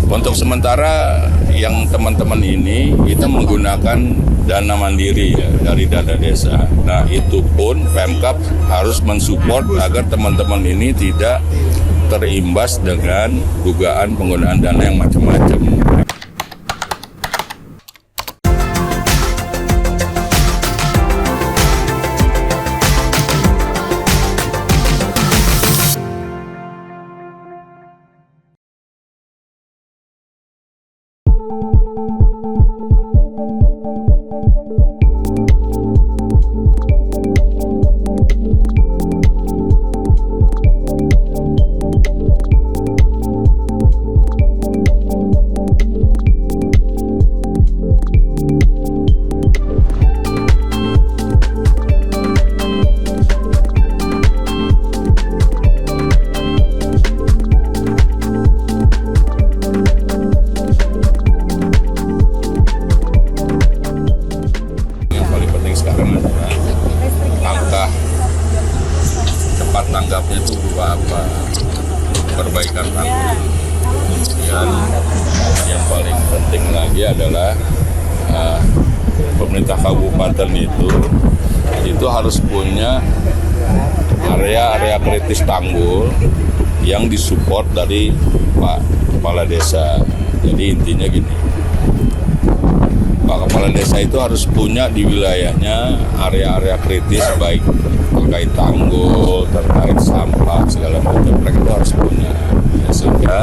Untuk sementara yang teman-teman ini kita menggunakan dana mandiri ya, dari dana desa. Nah itu pun Pemkab harus mensupport agar teman-teman ini tidak terimbas dengan dugaan penggunaan dana yang macam-macam. Tanggapnya itu berupa apa? Perbaikan tanggul. Kemudian yang paling penting lagi adalah pemerintah kabupaten itu harus punya area-area kritis tanggul yang disupport dari Pak Kepala Desa. Jadi intinya gini, Pak Kepala Desa itu harus punya di wilayahnya area-area kritis baik terkait tanggul, terkait sampah, segala macam, mereka itu harus punya. Ya, sehingga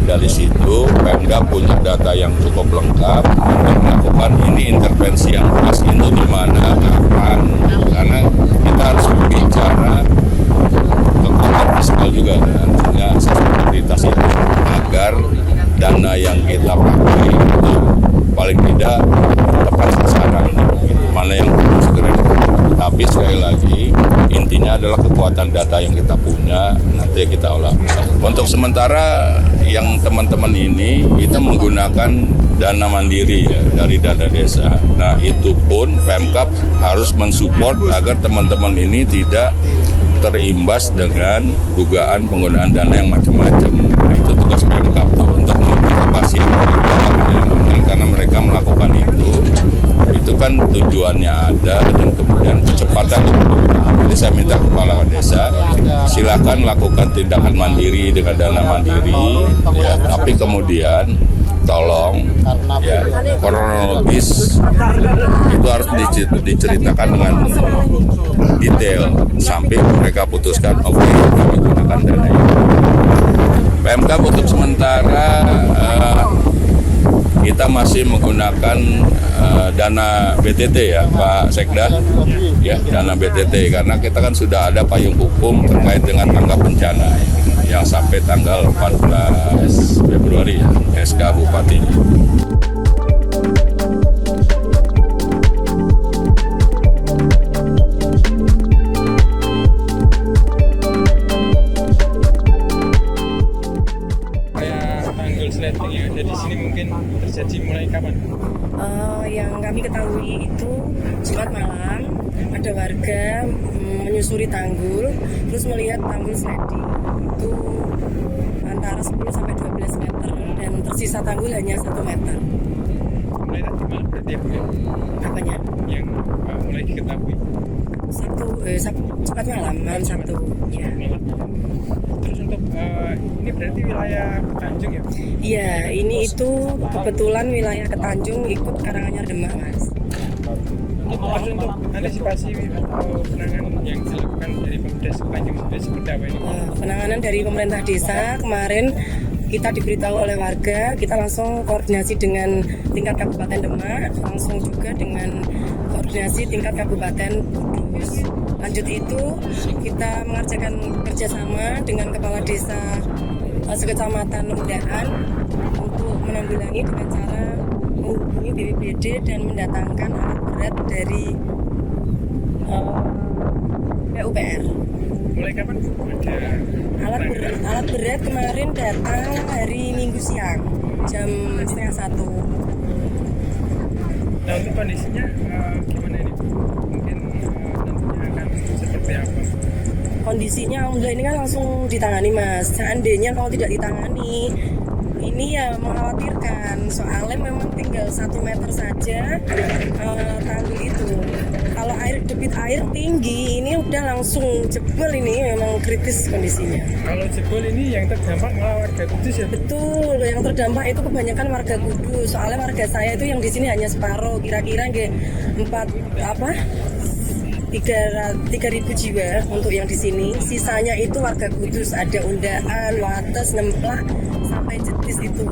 dari situ Pemda punya data yang cukup lengkap untuk melakukan ini intervensi yang pas itu di mana, kapan. Karena kita harus berbicara kekuatan fiskal juga kan, sehingga sustainabilitas itu agar dana yang kita pakai itu paling tidak tepat sasaran, mana yang segera. Tapi sekali lagi intinya adalah kekuatan data yang kita punya nanti kita olah. Untuk sementara yang teman-teman ini kita menggunakan dana mandiri ya, dari dana desa. Nah itu pun Pemkab harus mensupport agar teman-teman ini tidak terimbas dengan dugaan penggunaan dana yang macam-macam. Nah, itu tugas Pemkab tuh untuk mengantisipasi karena mereka melakukan itu kan tujuannya ada dan kemudian kecepatan. Jadi saya minta kepala desa silakan lakukan tindakan mandiri dengan dana mandiri ya, tapi kemudian tolong ya kronologis itu harus diceritakan dengan detail sampai mereka putuskan oke, kami gunakan dana ini. PMK untuk sementara kita masih menggunakan dana BTT ya Pak Sekda, ya dana BTT karena kita kan sudah ada payung hukum terkait dengan tanggap bencana yang sampai tanggal 14 Februari ya SK Bupati. Sleting yang ada di sini mungkin terjadi mulai kapan? Yang kami ketahui itu Jumat malam ada warga menyusuri tanggul terus melihat tanggul sleting itu antara 10 sampai 12 meter dan tersisa tanggul hanya 1 meter. Mulai tadi malam berarti ya Bu ya? Apanya? Yang mulai diketahui? Jumat malam Sabtu. Ya. Terus untuk ini berarti wilayah Ketanjung ya? Iya, ini itu kebetulan wilayah Ketanjung ikut Karanganyar Demak, Mas. Terus untuk antisipasi atau penanganan yang dilakukan dari Pemda Ketanjung sendiri seperti apa ini? Penanganan dari pemerintah desa kemarin kita diberitahu oleh warga, kita langsung koordinasi dengan tingkat Kabupaten Demak, langsung juga dengan koordinasi tingkat Kabupaten Kudus. Lanjut itu kita mengerjakan kerjasama dengan Kepala Desa Sekecamatan Undaan untuk menanggulangi dengan cara menghubungi BPBD dan mendatangkan alat berat dari PUPR. Mulai kapan ada Alat berat kemarin datang hari Minggu siang jam 12:30. Nah untuk kondisinya gimana ini? Mungkin nantinya akan seperti apa? Kondisinya alhamdulillah ini kan langsung ditangani, Mas. Seandainya kalau tidak ditangani, ini Iya, mengkhawatirkan. Soalnya memang tinggal 1 meter saja tanggul itu. Kalau debit air tinggi, ini udah langsung jebol, ini memang kritis kondisinya. Kalau jebol ini yang terdampak malah warga Kudus ya? Betul, yang terdampak itu kebanyakan warga Kudus. Soalnya warga saya itu yang di sini hanya separuh, kira-kira 3.000 jiwa untuk yang di sini. Sisanya itu warga Kudus, ada Undaan, Wates, Nemplak, sampai Jetis itu.